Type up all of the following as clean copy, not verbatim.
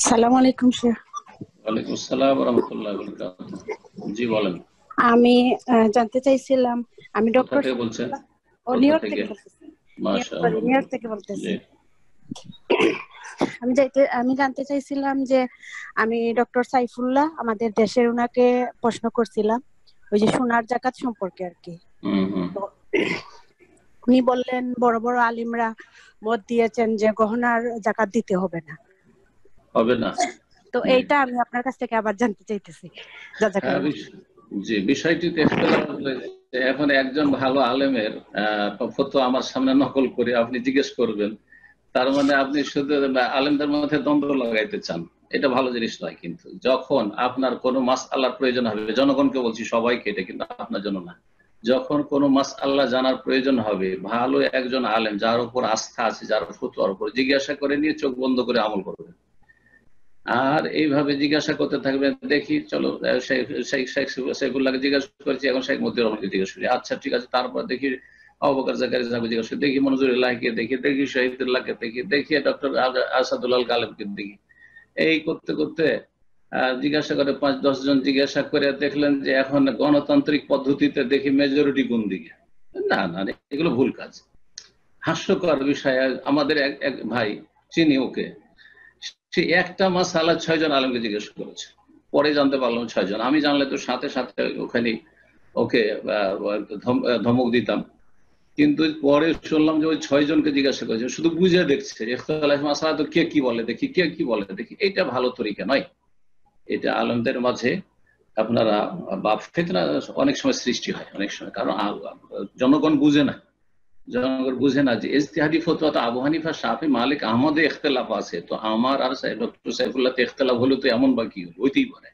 সালাম আলাইকুম শেখ। ওয়ালাইকুম আসসালাম ওয়া রাহমাতুল্লাহি ওয়া বারাকাতুহু। জি বলেন। আমি জানতে চাইছিলাম, আমি কোথা ডক্টর থেকে বলছেন? নিউ কোথা ইয়র্ক থেকে? থেকে বলতেছি। মাশাআল্লাহ। নিউ ইয়র্ক থেকে বলতেছি। জি। আমি জানতে চাইছিলাম যে আমি ডক্টর সাইফুল্লাহ আমাদের দেশের উনাকে প্রশ্ন করছিলাম ওই যে সোনার জাকাত সম্পর্কে আর কি। হুম। তো উনি বললেন বড় বড় আলিমরা মত দিয়েছেন যে গহনার জাকাত দিতে হবে না। হবে না। তো জি। এইটা আমি আপনার কাছ থেকে আবার জানতে চাইতেছি। হ্যাঁ, জাযাকাল্লাহ। জি, বিষয়টিতে ইখতিলাফ রয়েছে। এখন একজন ভালো আলেমের ফতোয়া আমার সামনে নকল করে আপনি জিজ্ঞেস করবেন, তার মানে আপনি শুধু আলেমদের মধ্যে দ্বন্দ্ব লাগাইতে চান। এটা ভালো জিনিস নয়। কিন্তু যখন আপনার কোনো মাসআলার প্রয়োজন হবে, জনগণকে বলছি, সবাইকে, এটা কিন্তু আপনার জন্য না, যখন কোনো মাসআলা জানার প্রয়োজন হবে, ভালো একজন আলেম যার উপর আস্থা আছে, যার ফতোয়ার উপর জিজ্ঞাসা করে নিয়ে চোখ বন্ধ করে আমল করবেন। আর এইভাবে জিজ্ঞাসা করতে থাকবেন, দেখি চলো শেখুল্লাহকে জিজ্ঞাসা করেছি, এখন শেখ মতিউর রহমানকে জিজ্ঞাসা করি, আচ্ছা ঠিক আছে, তারপর দেখি আবু বকর জাকারিয়াকে জিজ্ঞাসা করি, দেখি মনজুরুল্লাহকে দেখি, দেখি শহীদুল্লাহকে দেখি, দেখি ডক্টর আসাদুল্লাহ গালেবকে দেখি। এই করতে করতে জিজ্ঞাসা করে 5-10 জন জিজ্ঞাসা করে দেখলেন যে এখন গণতান্ত্রিক পদ্ধতিতে দেখি মেজরিটি কোন দিকে। না না, এগুলো ভুল কাজ। হাস্যকর বিষয়, আমাদের এক ভাই, চিনি ওকে, সে একটা মাসালা 6 জন আলেমকে জিজ্ঞেস করেছে, পরে জানতে পারলাম 6 জন। আমি জানলে তো সাথে সাথে ওখানে ওকে ধমক দিতাম, কিন্তু পরে শুনলাম যে ওই 6 জনকে জিজ্ঞাসা করেছে, শুধু বুঝে দেখছে ইখতিলাফ মাসালা তো কে কি বলে দেখি, কে কি বলে দেখি। এটা ভালো তরিকা নয়। এটা আলেমদের মাঝে আপনারা বা ফিতনা অনেক সময় সৃষ্টি হয়, অনেক সময়, কারণ জনগণ বুঝে না। জনগণ বুঝে না যে ইজতিহাদি ফতোয়া তো আবু হানিফা, শাফি, মালিক, আহমদে ইখতিলাফ আছে, তো আমার আর ডক্টর সাইফুল্লাহতে ইখতিলাফ হলো তো এমন বা কি হইতেই পারে।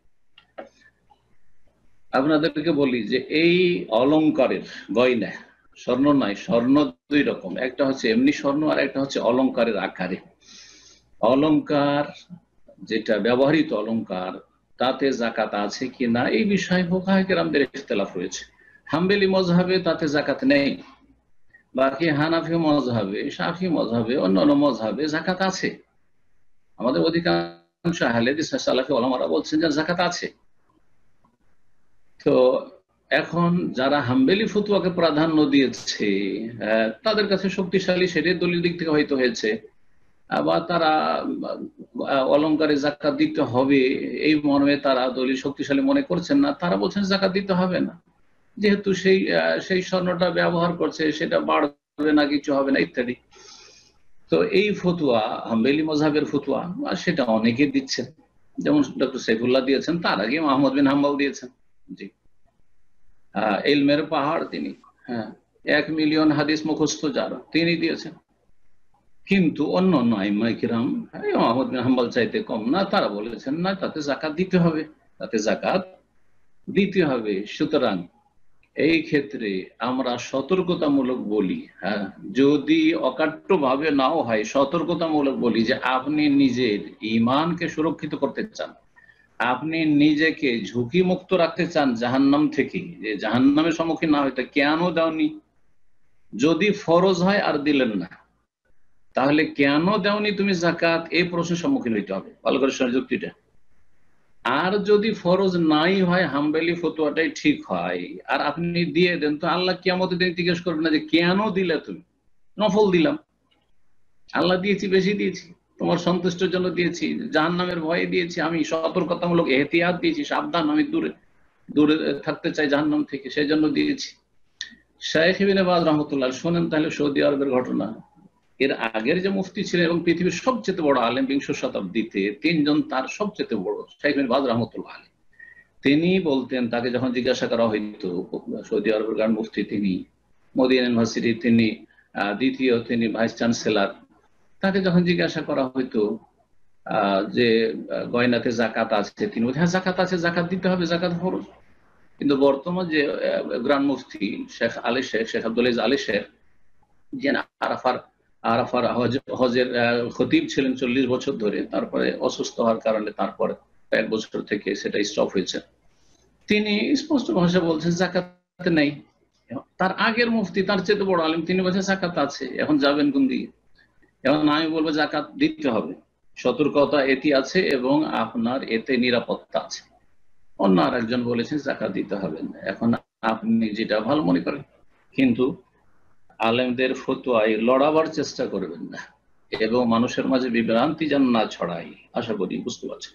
আপনাদেরকে বলি যে এই অলংকারের গয়না, স্বর্ণ নাই, স্বর্ণ দুই রকম, একটা হচ্ছে এমনি স্বর্ণ আর একটা হচ্ছে অলংকারের আকারে। অলংকার যেটা ব্যবহৃত অলংকার, তাতে জাকাত আছে কি না এই বিষয়ে ফুকাহায়ে কেরামদের ইখতিলাফ হয়েছে। হাম্বলি মযহাবে তাতে জাকাত নেই, বাকি হানাফি মযহাবে, শাফি মযহাবে, অন্যান্য মযহাবে জাকাত আছে। আমাদের অধিকাংশ আহলে হাদিস সালাফি উলামারা বলছেন যে জাকাত আছে। তো এখন যারা হাম্বলি ফতোয়াকে প্রাধান্য দিয়েছে, তাদের কাছে শক্তিশালী, সেটাই দলিল দিক থেকে হয়তো হয়েছে, আবার তারা অলংকারে জাকাত দিতে হবে এই মর্মে তারা দলিল শক্তিশালী মনে করছেন না, তারা বলছেন জাকাত দিতে হবে না, যেহেতু সেই স্বর্ণটা ব্যবহার করছে, সেটা বাড়বে না, কিছু হবে না ইত্যাদি। তো এই ফতুয়া হাম্বলি মযহাবের ফতুয়া, সেটা অনেকে দিচ্ছেন, যেমন ডক্টর সাইফুল্লাহ দিয়েছেন, তার আগে আহমদ বিন হাম্বল দিয়েছেন। জি, ইলমের পাহাড় তিনি, হ্যাঁ, 1 মিলিয়ন হাদিস মুখস্থ যার, তিনি দিয়েছেন। কিন্তু অন্য অন্য আইম্মায়ে কিরাম আহমদ বিন হাম্বল চাইতে কম না, তারা বলেছেন না, তাতে জাকাত দিতে হবে, তাতে জাকাত দিতে হবে। সুতরাং এই ক্ষেত্রে আমরা সতর্কতামূলক বলি, হ্যাঁ, যদি অকাট্য ভাবে নাও হয়, সতর্কতামূলক বলি যে আপনি নিজের ঈমানকে সুরক্ষিত করতে চান, আপনি নিজেকে ঝুঁকি মুক্ত রাখতে চান জাহান্নাম থেকে, যে জাহান্নামের সম্মুখীন না হইতে, কেন দাওনি? যদি ফরজ হয় আর দিলেন না, তাহলে কেন দাওনি তুমি জাকাত, এই প্রশ্নের সম্মুখীন হইতে হবে। ভালো করে শোনার যুক্তিটা। আর যদি ফরজ নাই হয়, হাম্বলি ফতোয়াটাই ঠিক হয়, আর আপনি দিয়ে দেন, তো আল্লাহ কিয়ামতের দিন জিজ্ঞেস করবে না যে কেন দিলে তুমি? নফল দিলাম, আল্লাহ দিয়েছি, বেশি দিয়েছি, তোমার সন্তুষ্টের জন্য দিয়েছি, জাহান্নামের ভয়ে দিয়েছি, আমি সতর্কতামূলক এহতিয়াত দিয়েছি, সাবধান, আমি দূরে দূরে থাকতে চাই জাহান্নাম থেকে, সেই জন্য দিয়েছি। শাইখ ইবনে বাজ রাহমাতুল্লাহ, শোনেন তাহলে সৌদি আরবের ঘটনা। এর আগের যে মুফতি ছিলেন এবং পৃথিবীর সবচেয়ে বড় আলেম বিংশ শতাব্দীতে, 3 জন তার সবচেয়ে বড়, শাইখ ইবনে বাজ রাহমাতুল্লাহ আলাইহি, তিনি বলতেন, তাকে যখন জিজ্ঞাসা করা হইতো, সৌদি আরবের গ্রান্ড মুফতি তিনি, মদিনা ইউনিভার্সিটি তিনি দ্বিতীয়, তিনি ভাইস চ্যান্সেলর, তাকে যখন জিজ্ঞাসা করা হইতো যে গয়নাতে জাকাত আছে, তিনি বলতেন হ্যাঁ জাকাত আছে, জাকাত দিতে হবে, জাকাত ফরজ। কিন্তু বর্তমান যে গ্রান্ড মুফতি শেখ আলী শেখ, শেখ আব্দুল আজিজ আলী শেখ, যে আরাফার হজের খতিব ছিলেন 40 বছর ধরে, তারপরে অসুস্থ হওয়ার কারণে তারপরে 1 বছর থেকে সেটা স্টপ হয়েছে, তিনি স্পষ্ট ভাষা বলছেন জাকাত নেই। তার আগের মুফতি, তার চেয়ে বড় আলেম, তিনি বলছেন জাকাত আছে, এখন যাবেন কোন দিকে? এখন আমি বলবো জাকাত দিতে হবে। সতর্কতা এটি আছে এবং আপনার এতে নিরাপত্তা আছে। অন্য আরেকজন বলেছেন যাকাত দিতে হবে না। এখন আপনি যেটা ভালো মনে করেন, কিন্তু আলেমদের ফতোয়ায় লড়াবার চেষ্টা করবেন না এবং মানুষের মাঝে বিভ্রান্তি যেন না ছড়াই। আশা করি বুঝতে পারছেন।